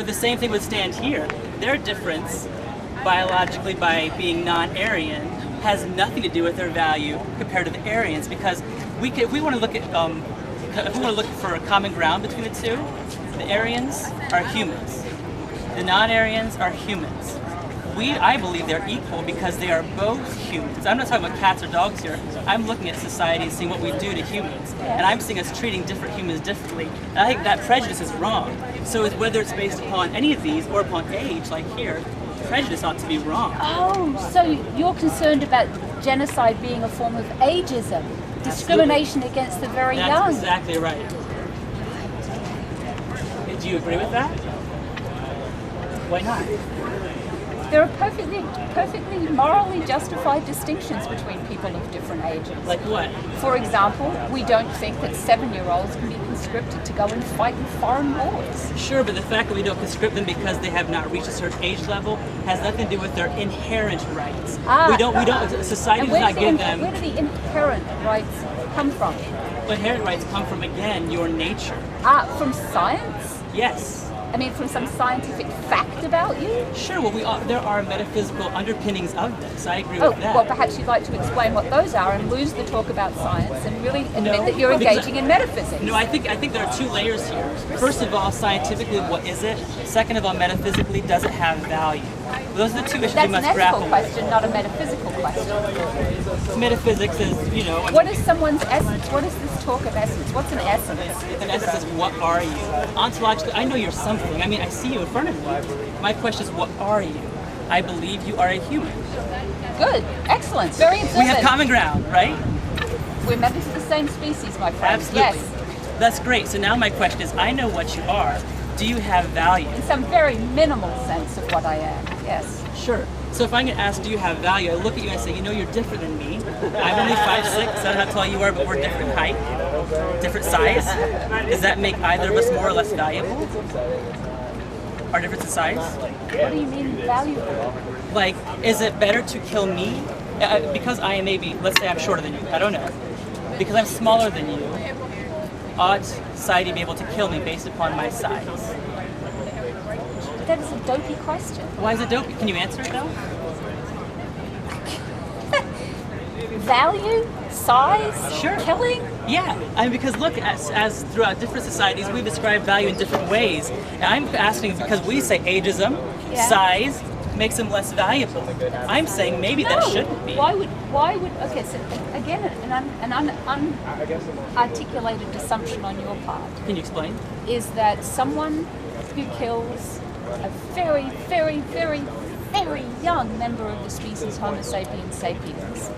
But the same thing would stand here. Their difference, biologically by being non-Aryan, has nothing to do with their value compared to the Aryans, because if we want to look at if we want to look for a common ground between the two, the Aryans are humans. The non-Aryans are humans. I believe they're equal because they are both humans. I'm not talking about cats or dogs here. I'm looking at society and seeing what we do to humans. And I'm seeing us treating different humans differently. And I think that prejudice is wrong. So whether it's based upon any of these or upon age, like here, prejudice ought to be wrong. Oh, so you're concerned about genocide being a form of ageism, discrimination against the very young. That's exactly right. Do you agree with that? Why not? There are perfectly morally justified distinctions between people of different ages. Like what? For example, we don't think that 7-year-olds can be conscripted to go and fight in foreign wars. Sure, but the fact that we don't conscript them because they have not reached a certain age level has nothing to do with their inherent rights. We don't, society does not give them... Where do the inherent rights come from? Inherent rights come from, again, your nature. From science? Yes. I mean, from some scientific fact about you? Sure, well, there are metaphysical underpinnings of this. I agree with that. Well, perhaps you'd like to explain what those are and lose the talk about science and really admit that you're engaging in metaphysics. No, I think there are two layers here. First of all, scientifically, what is it? Second of all, metaphysically, does it have value? Those are the two issues we must grapple with. That's an ethical question, not a metaphysical question. Metaphysics is, you know... What is someone's essence? What is this talk of essence? What's an essence? An essence is, what are you? Ontologically, I know you're something. I mean, I see you in front of me. My question is, what are you? I believe you are a human. Good. Excellent. Very observant. We have common ground, right? We're members of the same species, my friend. Absolutely. Yes. That's great. So now my question is, I know what you are. Do you have value? In some very minimal sense of what I am, yes. Sure. So if I'm going to ask, do you have value? I look at you and I say, you know, you're different than me. I'm only 5'6". I don't know how tall you are, but we're different height, different size. Does that make either of us more or less valuable? Our difference in size? What do you mean valuable? Like, is it better to kill me? Because I am maybe, let's say I'm shorter than you. I don't know. Because I'm smaller than you, ought society be able to kill me based upon my size? That is a dopey question. Why is it dopey? Can you answer it though? Value? Size? Sure. Killing? Yeah, I mean, because look, as throughout different societies, we describe value in different ways. And I'm asking because we say ageism, size, makes them less valuable. I'm saying maybe that shouldn't be. Why would, okay, so again, an unarticulated assumption on your part. Can you explain? Is that someone who kills a very, very, very, very young member of the species Homo sapiens sapiens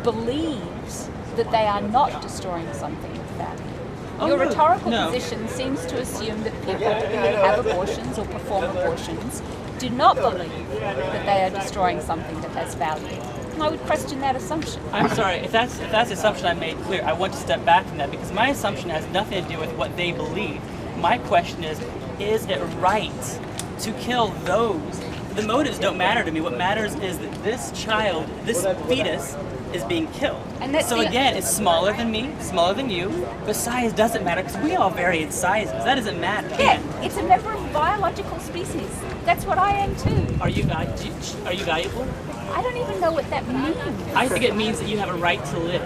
believes that they are not destroying something with value. Your rhetorical position seems to assume that people who have abortions or perform abortions do not believe that they are destroying something that has value. And I would question that assumption. I'm sorry, if that's the assumption I made clear, I want to step back from that because my assumption has nothing to do with what they believe. My question is it right to kill those? The motives don't matter to me. What matters is that this child, this fetus, is being killed. And so again, it's smaller than me, smaller than you, but size doesn't matter because we all vary in sizes. That doesn't matter. Yeah, it's a member of a biological species. That's what I am too. Are you valuable? I don't even know what that means. I think it means that you have a right to live.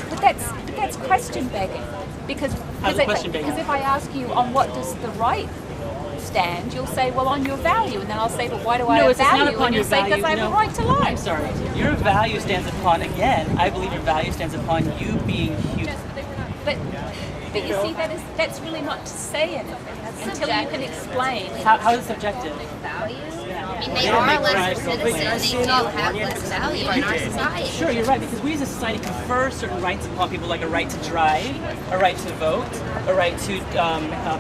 But that's question begging. Because if I ask you on what does the right stand, you'll say, well, on your value, and then I'll say, but why do I have value? And you'll say, because I have a right to life. I'm sorry. Your value stands upon, again, I believe your value stands upon you being human. But you see, that's really not to say anything until you can explain. How is it subjective? Value? I mean, they are lesser citizens, they do have less value in our society. Sure, you're right, because we as a society confer certain rights upon people, like a right to drive, a right to vote, a right to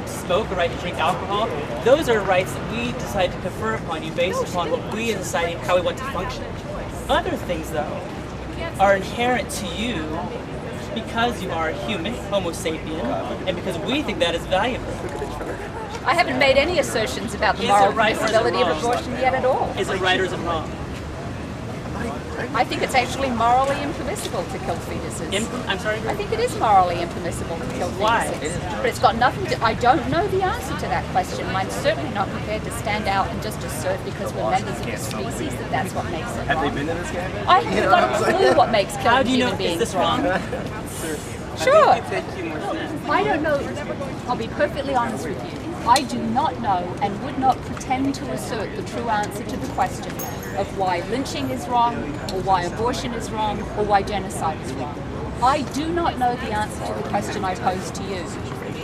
smoke, a right to drink alcohol. Those are rights that we decide to confer upon you based upon what we as a society, how we want to function. Other things, though, are inherent to you because you are a human, Homo sapien, and because we think that is valuable. I haven't made any assertions about the moral permissibility of abortion yet at all. Is it right or is it wrong? I think it's actually morally impermissible to kill fetuses. I'm sorry? I think it is morally impermissible to kill fetuses. Why? But it's got nothing to... I don't know the answer to that question, and I'm certainly not prepared to stand out and just assert because we're members of the species that that's what makes it wrong. Have they been in this game? I haven't got a clue what makes How killing do you know, human is beings this wrong. Sure. Sure. I don't know. I'll be perfectly honest with you. I do not know and would not pretend to assert the true answer to the question of why lynching is wrong, or why abortion is wrong, or why genocide is wrong. I do not know the answer to the question I pose to you.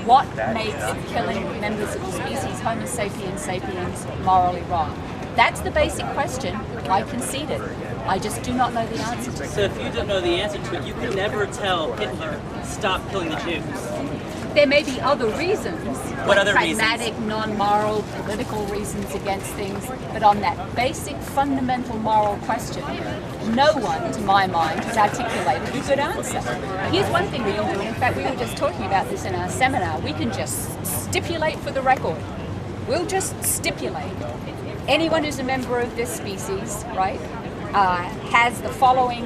What makes killing members of the species Homo sapiens sapiens morally wrong? That's the basic question. I concede it. I just do not know the answer to it. So if you don't know the answer to it, you can never tell Hitler, stop killing the Jews. There may be other reasons, What other pragmatic, non-moral, political reasons against things, but on that basic, fundamental moral question, no one, to my mind, has articulated a good answer. Here's one thing we can do, and in fact we were just talking about this in our seminar, we can just stipulate for the record. We'll just stipulate. Anyone who's a member of this species, right, has the following,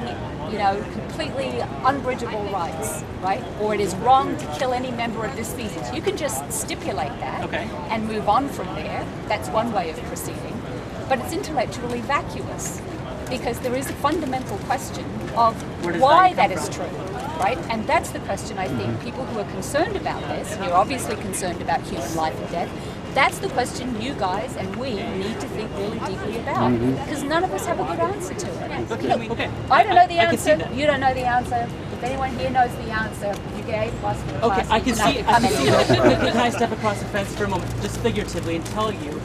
completely unbridgeable rights, right? Or it is wrong to kill any member of this species. You can just stipulate that and move on from there. That's one way of proceeding. But it's intellectually vacuous because there is a fundamental question of why that is true, right? And that's the question I think people who are concerned about this, and you're obviously concerned about human life and death, that's the question you guys and we need to think really deeply about, because none of us have a good answer to it. Okay. I don't know the I can see answer. that. You don't know the answer. If anyone here knows the answer, you get A+. Okay, I can see. Can I step across the fence for a moment, just figuratively, and tell you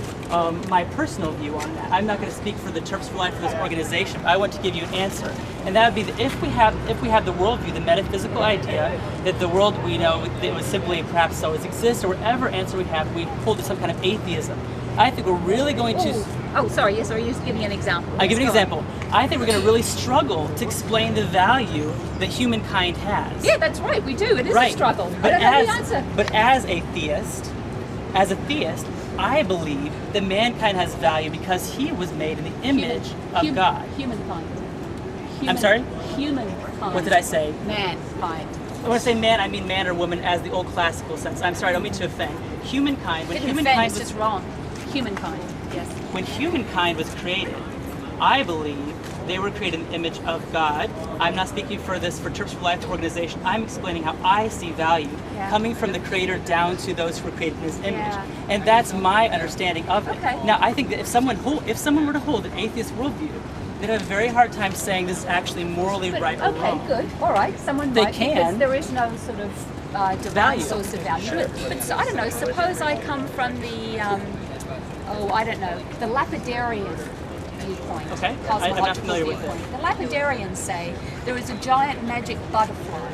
my personal view on that? I'm not going to speak for the Terps for Life for this organization, but I want to give you an answer, and that would be that if we have the worldview, the metaphysical idea that the world we know that was simply perhaps always exists, or whatever answer we have, we hold to some kind of atheism. I think we're really going to. Oh, sorry. Yes, sorry. You give me an example. I'll give you an example. I think we're going to really struggle to explain the value that humankind has. Yeah, that's right. We do. It is a struggle. But I don't know the answer. But as a theist, I believe that mankind has value because he was made in the image of God. Humankind. I'm sorry? Humankind. What did I say? Mankind. When I say man, I mean man or woman as the old classical sense. I'm sorry, I don't mean to offend. Humankind, when humankind was just wrong. Humankind, yes. When humankind was created, I believe they were created in the image of God. I'm not speaking for this for Terps for Life organization. I'm explaining how I see value coming from the Creator down to those who were created in His image, and that's my understanding of it. Okay. Now, I think that if someone were to hold an atheist worldview, they'd have a very hard time saying this is actually morally right or wrong. Okay, good. All right. Someone They might, can. because there is no sort of divine Value. source of value. Sure. But so, I don't know. Suppose I come from the, the lapidarian viewpoint. Okay. I'm Cosmological not familiar with viewpoint. it. The lapidarians say there is a giant magic butterfly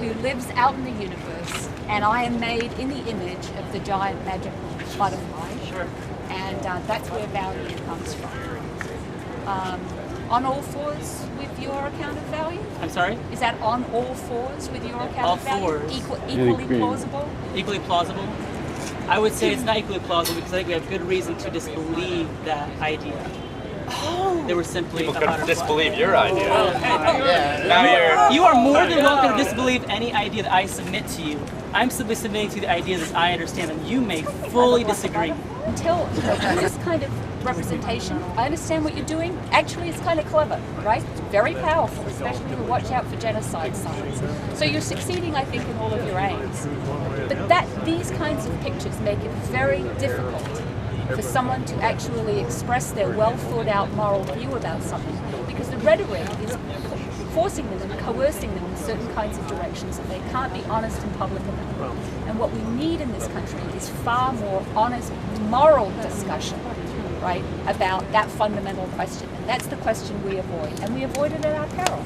who lives out in the universe, and I am made in the image of the giant magic butterfly. Sure. And that's where value comes from. On all fours with your account of value? I'm sorry? Is that on all fours with your account All of value? fours. Equally plausible? Equally plausible? I would say it's not equally plausible because I think we have good reason to disbelieve that idea. They were simply People a could butterfly. disbelieve your idea. Now You are more than welcome to disbelieve any idea that I submit to you. I'm simply submitting to you the ideas as I understand them. You may fully disagree. Until this kind of representation, I understand what you're doing. Actually, it's kind of clever, right? It's very powerful, especially to watch out for genocide signs. So you're succeeding, I think, in all of your aims. But these kinds of pictures make it very difficult for someone to actually express their well thought out moral view about something, because the rhetoric is forcing them and coercing them in certain kinds of directions that they can't be honest and public about. And what we need in this country is far more honest moral discussion, right, about that fundamental question. And that's the question we avoid. And we avoid it at our peril.